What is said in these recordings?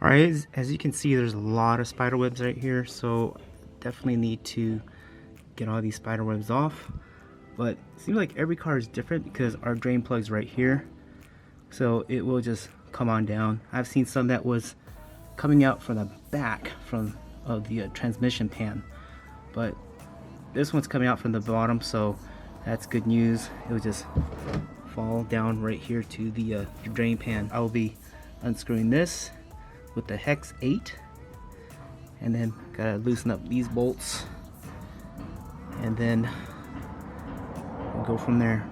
Alright, as you can see, there's a lot of spider webs right here, so definitely need to get all these spider webs off. But it seems like every car is different because our drain plug's right here, so it will just come on down. I've seen some that was coming out from the back of the transmission pan, but this one's coming out from the bottom, so that's good news. It will just fall down right here to the drain pan. I will be unscrewing this with the hex 8, and then gotta loosen up these bolts, and then we'll go from there.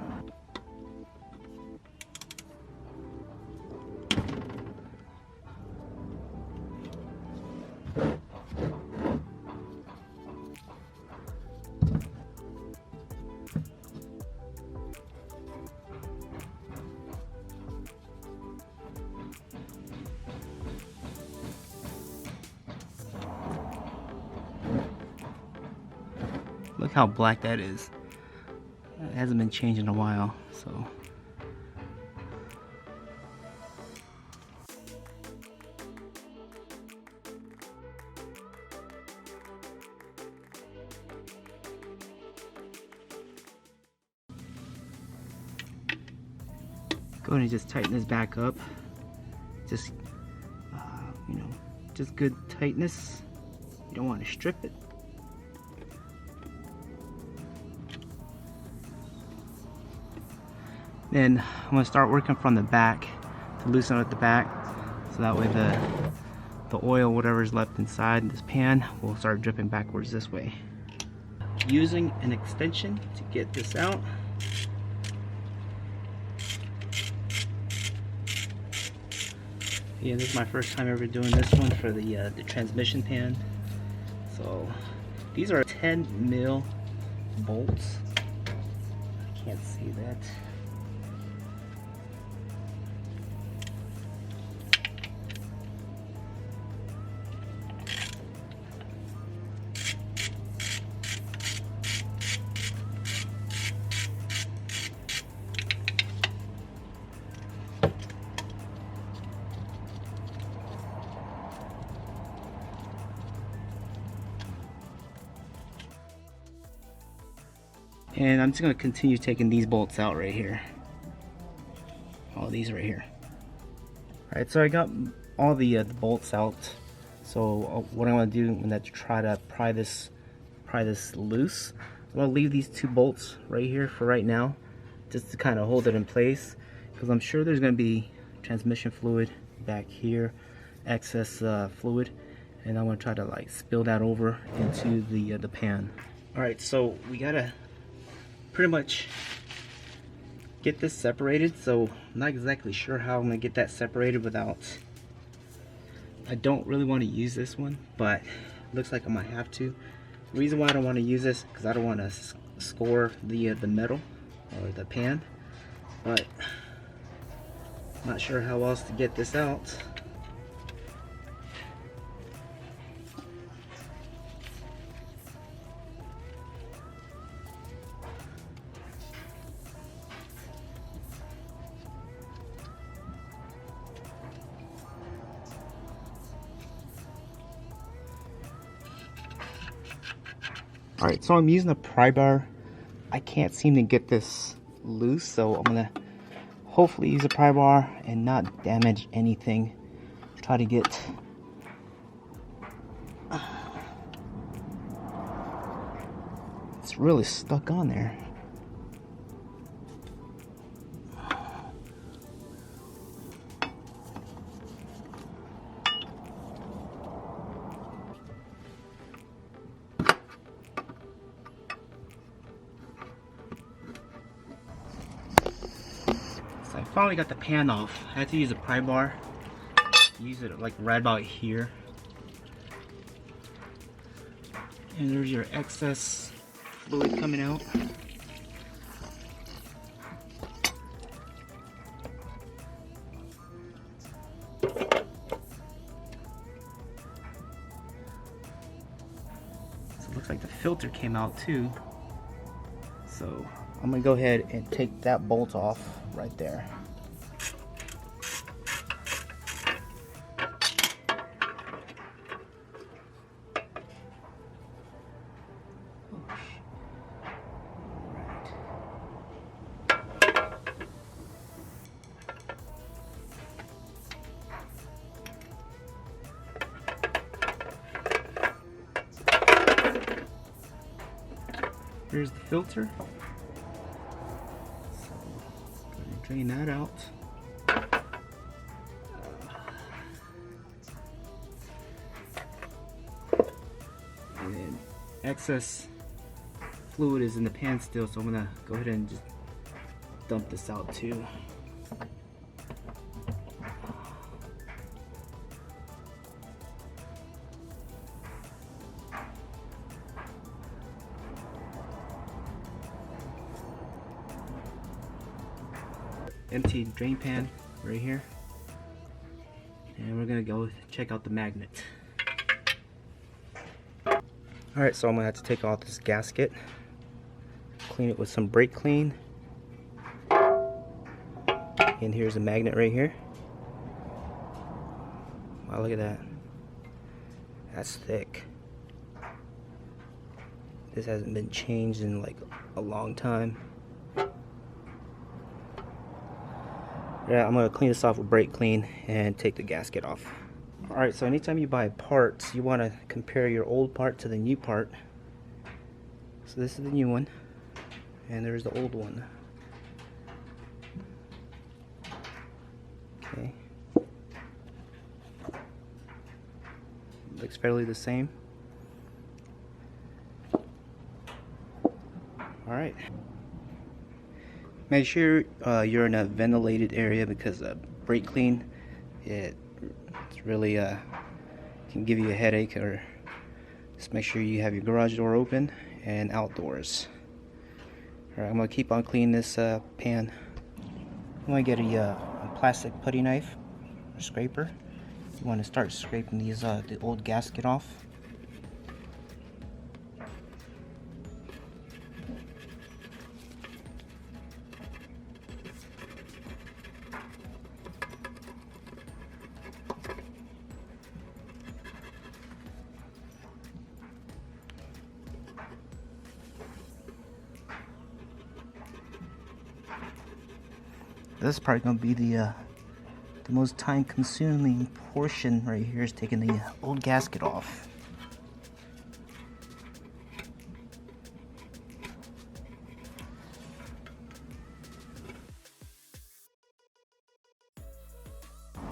Look how black that is. It hasn't been changed in a while, so. Go ahead and just tighten this back up. Just, you know, just good tightness. You don't want to strip it. Then I'm going to start working from the back to loosen up the back, so that way the oil, whatever is left inside this pan, will start dripping backwards this way. Using an extension to get this out. Yeah, this is my first time ever doing this one for the transmission pan. So these are 10 mil bolts. I can't see that. And I'm just going to continue taking these bolts out right here. All these right here. Alright, so I got all the bolts out. So what I'm going to do when I try to pry this loose, I'm going to leave these 2 bolts right here for right now, just to kind of hold it in place, because I'm sure there's going to be transmission fluid back here, excess fluid, and I'm going to try to like spill that over into the pan. Alright, so we gotta pretty much get this separated, so I'm not exactly sure how I'm gonna get that separated without, I don't really want to use this one, but it looks like I might have to. The reason why I don't want to use this because I don't want to score the metal or the pan, but I'm not sure how else to get this out. Alright, so I'm using a pry bar. I can't seem to get this loose, so I'm gonna hopefully use a pry bar and not damage anything. Try to get it's really stuck on there. I finally got the pan off. I had to use a pry bar. Use it like right about here. And there's your excess fluid coming out. So it looks like the filter came out too. So I'm gonna go ahead and take that bolt off right there. here's the filter. So, gonna drain that out. And then excess fluid is in the pan still, so I'm gonna go ahead and just dump this out too. Empty drain pan right here, and we're gonna go check out the magnet. Alright, so I'm gonna have to take off this gasket, clean it with some brake clean, and here's a magnet right here. Wow, look at that. That's thick. This hasn't been changed in like a long time. Yeah, I'm gonna clean this off with brake clean and take the gasket off. Alright, so anytime you buy parts, you want to compare your old part to the new part. So this is the new one, and there's the old one. Okay. Looks fairly the same. Alright. Make sure you're in a ventilated area, because brake clean, it's really can give you a headache. Or just make sure you have your garage door open and outdoors. Alright, I'm going to keep on cleaning this pan. I'm going to get a plastic putty knife or scraper. You want to start scraping these the old gasket off. This is probably going to be the most time-consuming portion right here, is taking the old gasket off.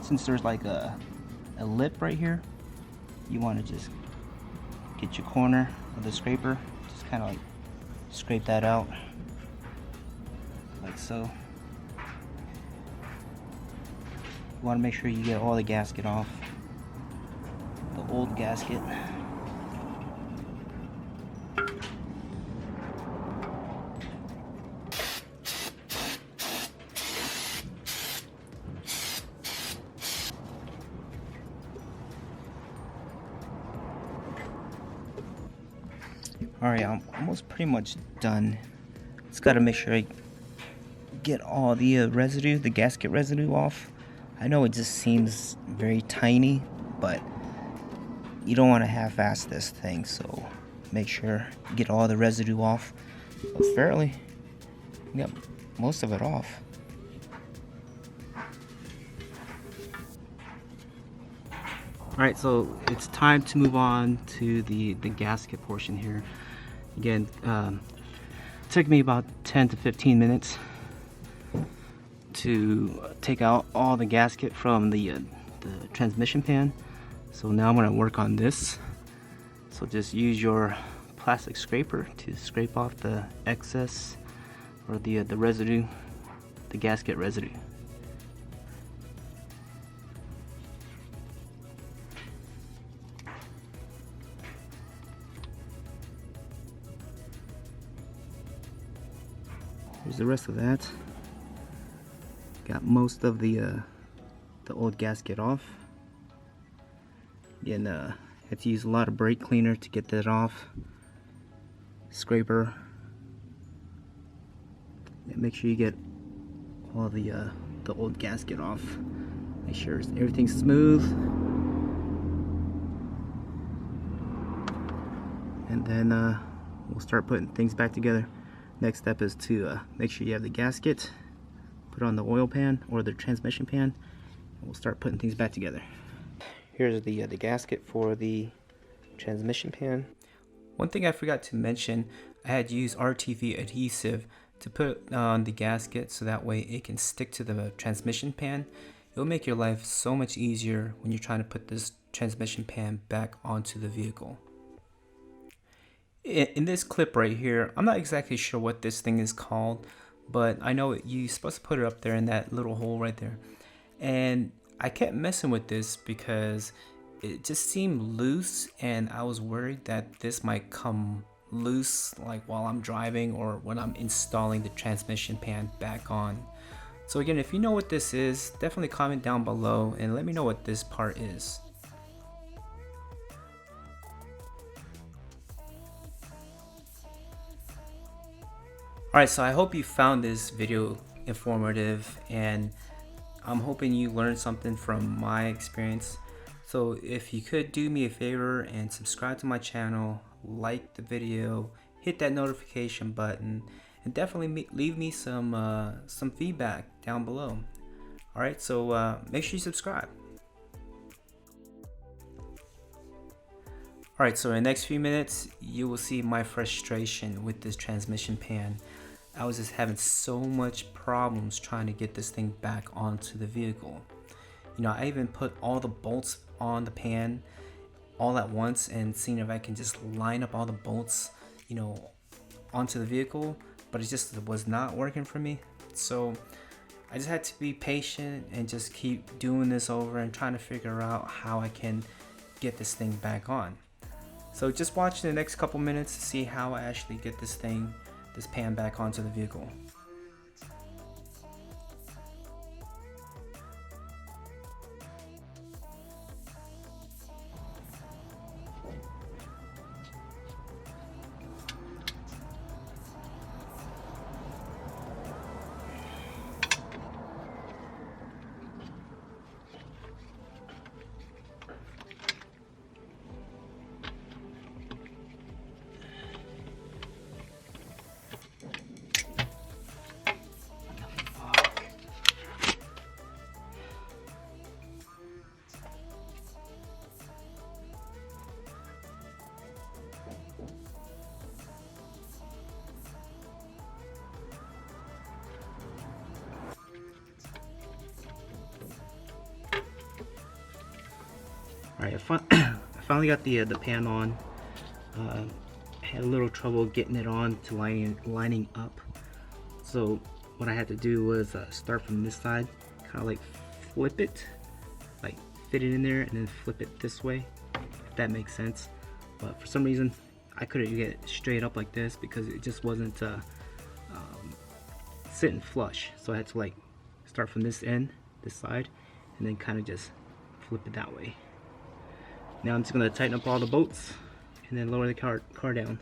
Since there's like a lip right here, you want to just get your corner of the scraper, just kind of like scrape that out, like so. You want to make sure you get all the gasket off, the old gasket. Alright, I'm almost pretty much done. Just got to make sure I get all the residue, the gasket residue off. I know it just seems very tiny, but you don't want to half-ass this thing, so make sure you get all the residue off. But fairly, you got most of it off. Alright, so it's time to move on to the gasket portion here. Again, it took me about 10 to 15 minutes to take out all the gasket from the transmission pan. So now I'm going to work on this. So just use your plastic scraper to scrape off the excess or the residue, the gasket residue. Here's the rest of that. Got most of the old gasket off. Again, have to use a lot of brake cleaner to get that off. Scraper. And make sure you get all the old gasket off. Make sure everything's smooth. And then we'll start putting things back together. Next step is to make sure you have the gasket. Put on the oil pan or the transmission pan, and we'll start putting things back together. Here's the gasket for the transmission pan. One thing I forgot to mention, I had used RTV adhesive to put on the gasket so that way it can stick to the transmission pan. It'll make your life so much easier when you're trying to put this transmission pan back onto the vehicle. In this clip right here, I'm not exactly sure what this thing is called, but I know you're supposed to put it up there in that little hole right there. And I kept messing with this because it just seemed loose, and I was worried that this might come loose like while I'm driving or when I'm installing the transmission pan back on. So again, if you know what this is, definitely comment down below and let me know what this part is. Alright, so I hope you found this video informative, and I'm hoping you learned something from my experience. So if you could do me a favor and subscribe to my channel, like the video, hit that notification button, and definitely leave me some feedback down below. Alright, so make sure you subscribe. Alright, so in the next few minutes, you will see my frustration with this transmission pan. I was just having so much problems trying to get this thing back onto the vehicle. You know, I even put all the bolts on the pan all at once and seeing if I can just line up all the bolts, you know, onto the vehicle, but it just was not working for me. So I just had to be patient and just keep doing this over and trying to figure out how I can get this thing back on. So just watch the next couple minutes to see how I actually get this pan back onto the vehicle. Alright, I finally got the pan on. Had a little trouble getting it on to lining up. So what I had to do was start from this side, kind of like flip it, like fit it in there and then flip it this way, if that makes sense. But for some reason I couldn't get it straight up like this because it just wasn't sitting flush. So I had to like start from this end, this side, and then kind of just flip it that way. Now I'm just going to tighten up all the bolts and then lower the car down.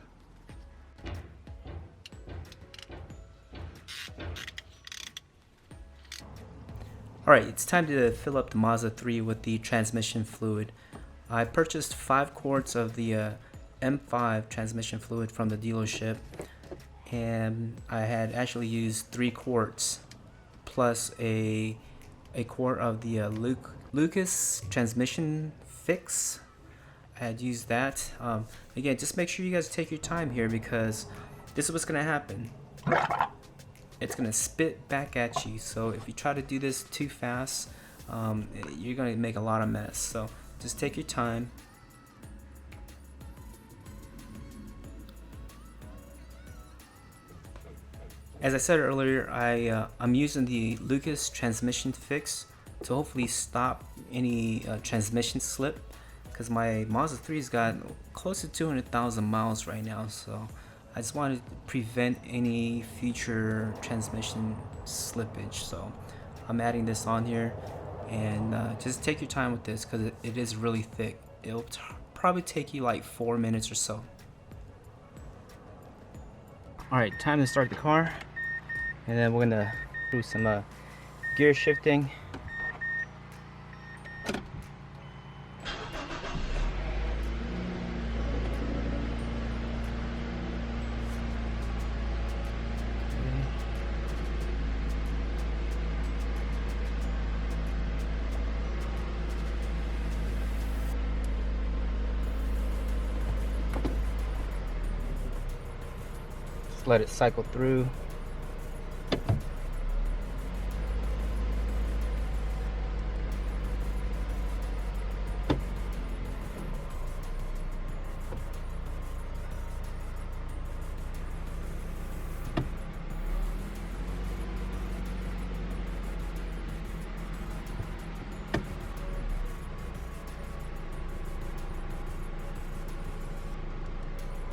Alright, it's time to fill up the Mazda 3 with the transmission fluid. I purchased 5 quarts of the M5 transmission fluid from the dealership, and I had actually used 3 quarts plus a quart of the Lucas transmission fix. I had used that. Again, just make sure you guys take your time here because this is what's gonna happen. It's gonna spit back at you. So if you try to do this too fast, you're gonna make a lot of mess. So just take your time. As I said earlier, I'm using the Lucas transmission fix to hopefully stop any transmission slip, because my Mazda 3's got close to 200,000 miles right now, so I just wanted to prevent any future transmission slippage. So I'm adding this on here, and just take your time with this because it is really thick. It'll probably take you like 4 minutes or so. Alright, time to start the car, and then we're gonna do some gear shifting. Just let it cycle through.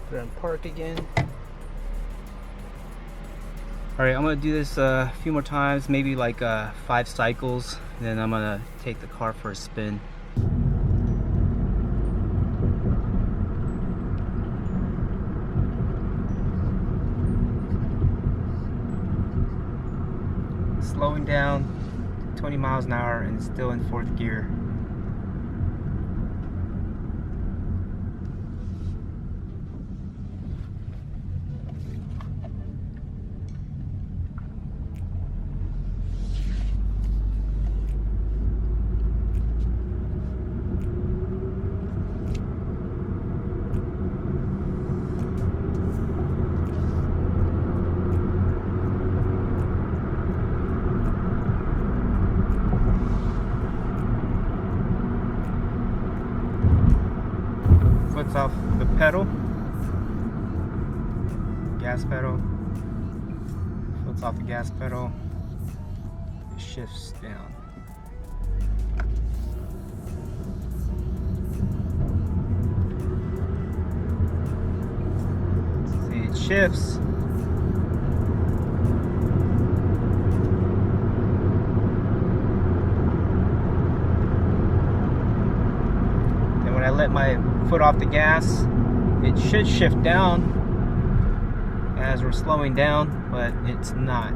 Put it in park again. Alright, I'm gonna do this a few more times, maybe like 5 cycles, then I'm gonna take the car for a spin. Slowing down 20 miles an hour and still in 4th gear. Foot's off the pedal, gas pedal, foot's off the gas pedal, it shifts down. See, it shifts. Then when I let my foot off the gas, it should shift down as we're slowing down, but it's not.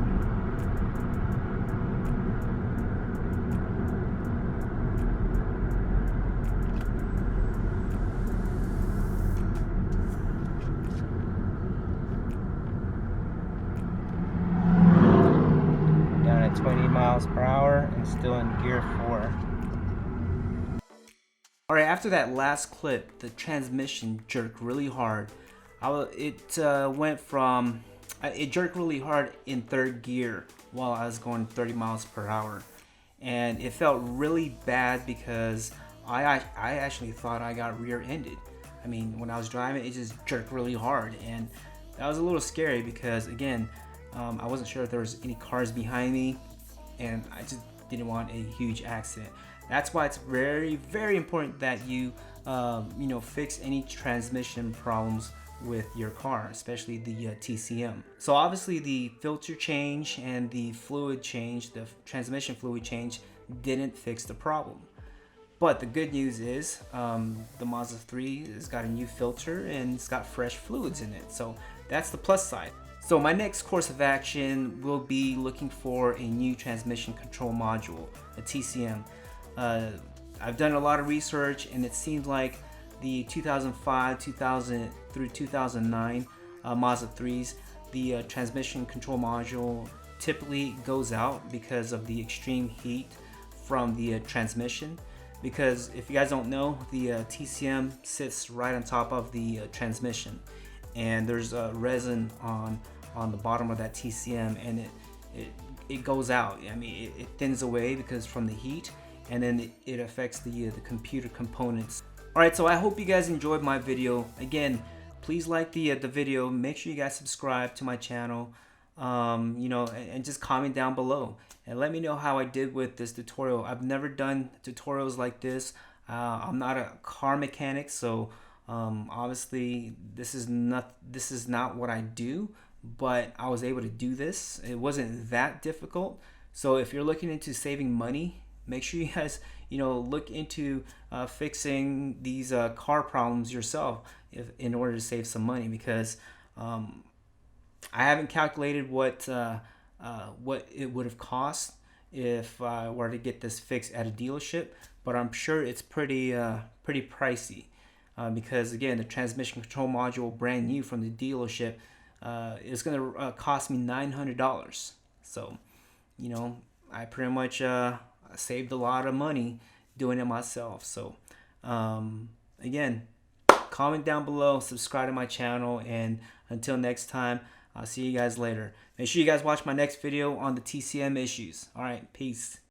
Down at 20 miles per hour and still in gear 4. Alright, after that last clip, the transmission jerked really hard. It jerked really hard in 3rd gear while I was going 30 miles per hour. And it felt really bad because I actually thought I got rear-ended. I mean, when I was driving, it just jerked really hard. And that was a little scary because, again, I wasn't sure if there was any cars behind me. And I just didn't want a huge accident. That's why it's very, very important that you, fix any transmission problems with your car, especially the TCM. So obviously the filter change and the fluid change, the transmission fluid change, didn't fix the problem. But the good news is the Mazda 3 has got a new filter and it's got fresh fluids in it. So that's the plus side. So my next course of action will be looking for a new transmission control module, a TCM. I've done a lot of research and it seems like the 2005, 2000 through 2009 Mazda 3s, the transmission control module typically goes out because of the extreme heat from the transmission. Because if you guys don't know, the TCM sits right on top of the transmission, and there's resin on the bottom of that TCM, and it goes out. I mean, it thins away because from the heat, and then it affects the computer components. Alright, so I hope you guys enjoyed my video. Again, please like the video. Make sure you guys subscribe to my channel, and just comment down below and let me know how I did with this tutorial. I've never done tutorials like this. I'm not a car mechanic, so obviously this is not what I do, but I was able to do this. It wasn't that difficult. So if you're looking into saving money, make sure you guys look into fixing these car problems yourself in order to save some money, because I haven't calculated what it would have cost if I were to get this fixed at a dealership, but I'm sure it's pretty pricey, because again, the transmission control module brand new from the dealership is going to cost me $900. So I pretty much saved a lot of money doing it myself. So again, comment down below, subscribe to my channel, and until next time, I'll see you guys later. Make sure you guys watch my next video on the TCM issues. All right, peace.